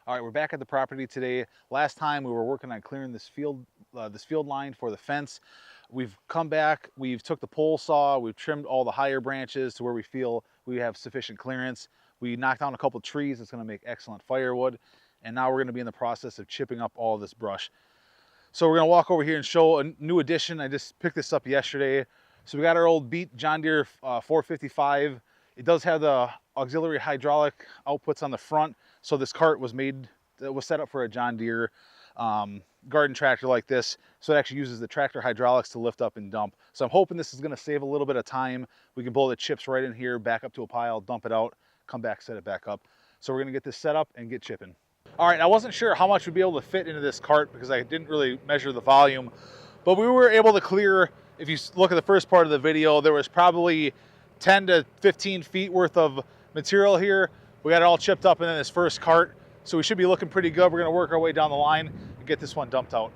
All right, we're back at the property today. Last time we were working on clearing this field line for the fence. We've come back, we've took the pole saw, we've trimmed all the higher branches to where we feel we have sufficient clearance. We knocked down a couple trees that's gonna make excellent firewood. And now we're gonna be in the process of chipping up all this brush. So we're gonna walk over here and show a new addition. I just picked this up yesterday. So we got our old beat John Deere 455. It does have the auxiliary hydraulic outputs on the front. So this cart was set up for a John Deere garden tractor like this. So it actually uses the tractor hydraulics to lift up and dump. So I'm hoping this is gonna save a little bit of time. We can blow the chips right in here, back up to a pile, dump it out, come back, set it back up. So we're gonna get this set up and get chipping. All right, I wasn't sure how much we'd be able to fit into this cart because I didn't really measure the volume, but we were able to clear, if you look at the first part of the video, there was probably 10 to 15 feet worth of material here. We got it all chipped up in this first cart, so we should be looking pretty good. We're gonna work our way down the line and get this one dumped out.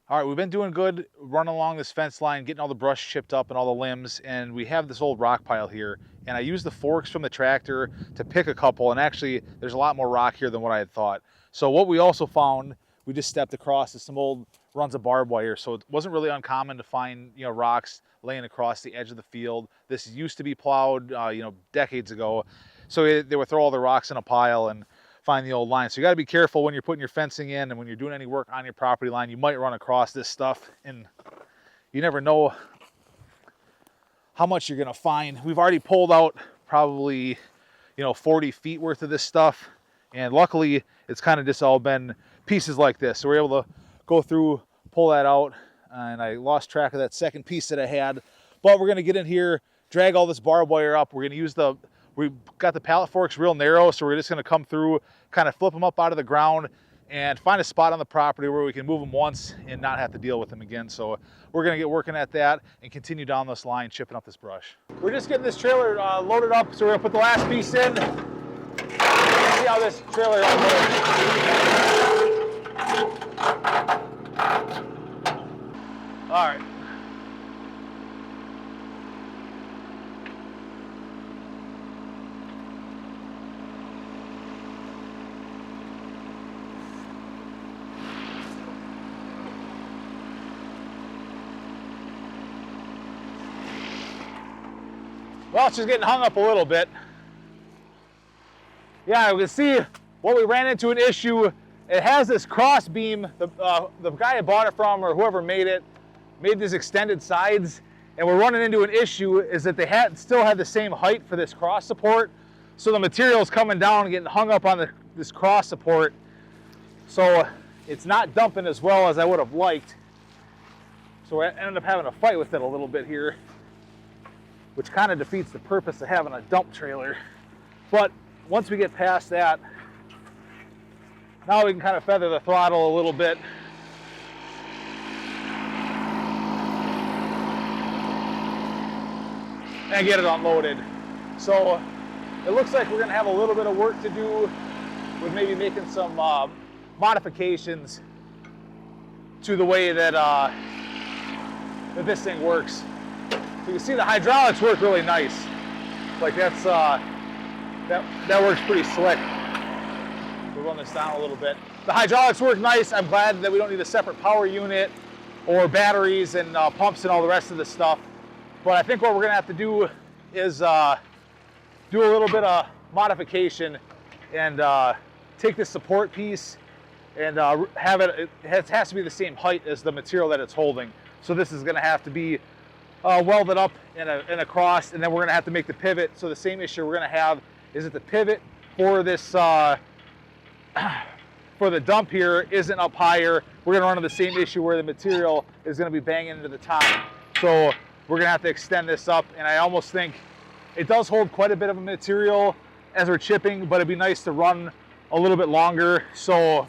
All right, we've been doing good running along this fence line, getting all the brush chipped up and all the limbs, and we have this old rock pile here. And I used the forks from the tractor to pick a couple, and actually there's a lot more rock here than what I had thought. So what we also found, we just stepped across is some old runs of barbed wire. So it wasn't really uncommon to find, rocks laying across the edge of the field. This used to be plowed, decades ago. So they would throw all the rocks in a pile and find the old line. So you got to be careful when you're putting your fencing in and when you're doing any work on your property line. You might run across this stuff and you never know how much you're going to find. We've already pulled out probably 40 feet worth of this stuff, and luckily it's kind of just all been pieces like this. So we're able to go through, pull that out, and I lost track of that second piece that I had. But we're going to get in here, drag all this barbed wire up. We're going to use we've got the pallet forks real narrow, so we're just going to come through, kind of flip them up out of the ground and find a spot on the property where we can move them once and not have to deal with them again. So we're going to get working at that and continue down this line, chipping up this brush. We're just getting this trailer loaded up, so we're going to put the last piece in. See how this trailer unloads. All right. Well, it's just getting hung up a little bit. Yeah, we can see what we ran into an issue. It has this cross beam. The guy I bought it from, or whoever made these extended sides, and we're running into an issue is that they still had the same height for this cross support. So the material is coming down and getting hung up on this cross support. So it's not dumping as well as I would have liked. So I ended up having a fight with it a little bit here, which kind of defeats the purpose of having a dump trailer. But once we get past that, now we can kind of feather the throttle a little bit. And get it unloaded. So it looks like we're gonna have a little bit of work to do with maybe making some modifications to the way that, that this thing works. You can see the hydraulics work really nice. Like that works pretty slick. We'll run this down a little bit. The hydraulics work nice. I'm glad that we don't need a separate power unit or batteries and pumps and all the rest of the stuff. But I think what we're gonna have to do is do a little bit of modification and take this support piece and have it has to be the same height as the material that it's holding. So this is gonna have to be welded up in a cross, and then we're gonna have to make the pivot. So the same issue we're gonna have is that the pivot for this for the dump here isn't up higher. We're gonna run into the same issue where the material is gonna be banging into the top. So we're gonna have to extend this up, and I almost think it does hold quite a bit of a material as we're chipping, but it'd be nice to run a little bit longer. So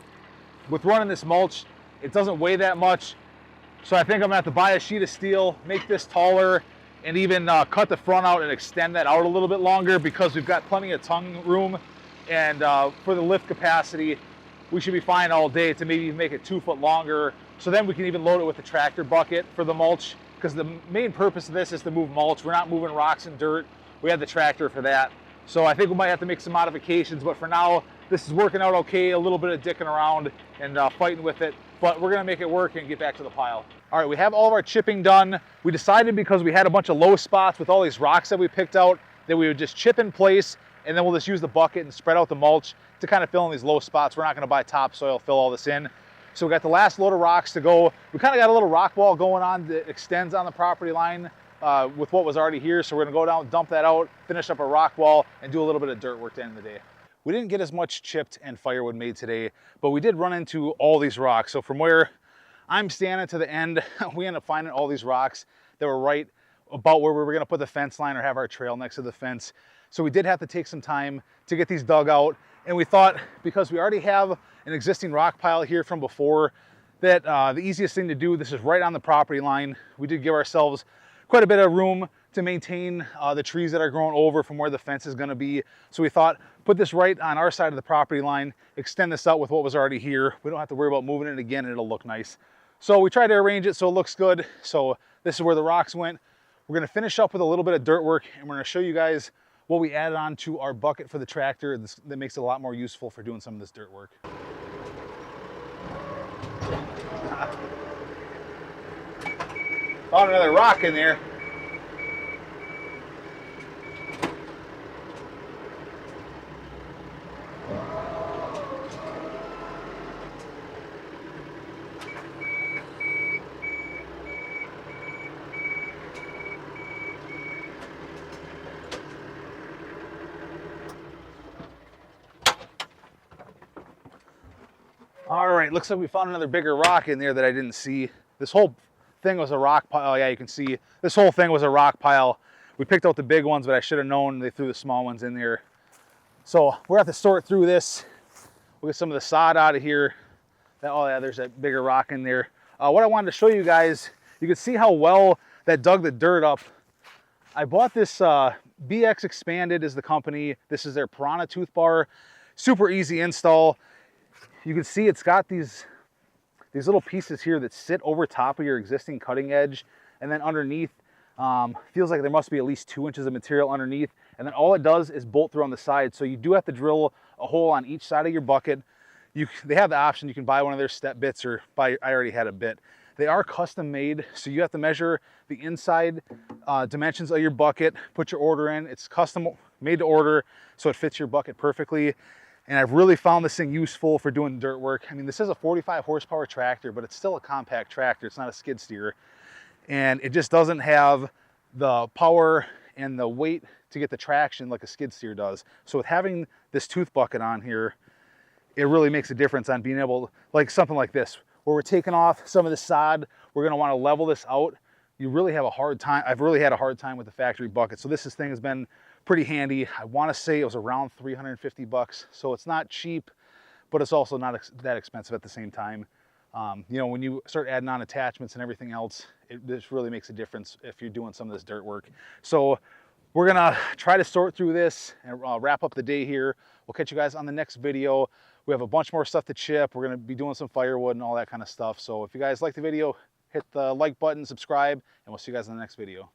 with running this mulch, it doesn't weigh that much. So I think I'm gonna have to buy a sheet of steel, make this taller, and even cut the front out and extend that out a little bit longer, because we've got plenty of tongue room. And for the lift capacity, we should be fine all day to maybe make it 2 foot longer. So then we can even load it with the tractor bucket for the mulch, because the main purpose of this is to move mulch. We're not moving rocks and dirt. We have the tractor for that. So I think we might have to make some modifications, but for now, this is working out okay, a little bit of dicking around and fighting with it, but we're gonna make it work and get back to the pile. All right, we have all of our chipping done. We decided, because we had a bunch of low spots with all these rocks that we picked out, that we would just chip in place, and then we'll just use the bucket and spread out the mulch to kind of fill in these low spots. We're not gonna buy topsoil, fill all this in. So we got the last load of rocks to go. We kind of got a little rock wall going on that extends on the property line with what was already here. So we're gonna go down, dump that out, finish up a rock wall, and do a little bit of dirt work at the end of the day. We didn't get as much chipped and firewood made today, but we did run into all these rocks. So from where I'm standing to the end, we ended up finding all these rocks that were right about where we were gonna put the fence line or have our trail next to the fence. So we did have to take some time to get these dug out. And we thought, because we already have an existing rock pile here from before, that the easiest thing to do, this is right on the property line. We did give ourselves quite a bit of room to maintain the trees that are growing over from where the fence is gonna be. So we thought, put this right on our side of the property line, extend this out with what was already here. We don't have to worry about moving it again, and it'll look nice. So we tried to arrange it so it looks good. So this is where the rocks went. We're gonna finish up with a little bit of dirt work, and we're gonna show you guys what we added on to our bucket for the tractor that makes it a lot more useful for doing some of this dirt work. Found another rock in there. All right, looks like we found another bigger rock in there that I didn't see. This whole thing was a rock pile. Oh yeah, you can see this whole thing was a rock pile. We picked out the big ones, but I should have known they threw the small ones in there. So we're gonna have to sort through this. We'll get some of the sod out of here. Oh yeah, there's that bigger rock in there. What I wanted to show you guys, you can see how well that dug the dirt up. I bought this, BX Expanded is the company. This is their Piranha tooth bar. Super easy install. You can see it's got these little pieces here that sit over top of your existing cutting edge, and then underneath feels like there must be at least 2 inches of material underneath, and then all it does is bolt through on the side. So you do have to drill a hole on each side of your bucket. They have the option, you can buy one of their step bits, or I already had a bit. They are custom made, so you have to measure the inside dimensions of your bucket, put your order in. It's custom made to order, so it fits your bucket perfectly. And I've really found this thing useful for doing dirt work. I mean, this is a 45 horsepower tractor, but it's still a compact tractor. It's not a skid steer. And it just doesn't have the power and the weight to get the traction like a skid steer does. So with having this tooth bucket on here, it really makes a difference on being able, like something like this, where we're taking off some of the sod, we're gonna wanna level this out. You really have a hard time. I've really had a hard time with the factory bucket. So this thing has been pretty handy. I want to say it was around 350 bucks. So it's not cheap, but it's also not that expensive at the same time. You know, when you start adding on attachments and everything else, this really makes a difference if you're doing some of this dirt work. So we're gonna try to sort through this and wrap up the day here. We'll catch you guys on the next video. We have a bunch more stuff to chip. We're gonna be doing some firewood and all that kind of stuff. So if you guys like the video, hit the like button, subscribe, and we'll see you guys in the next video.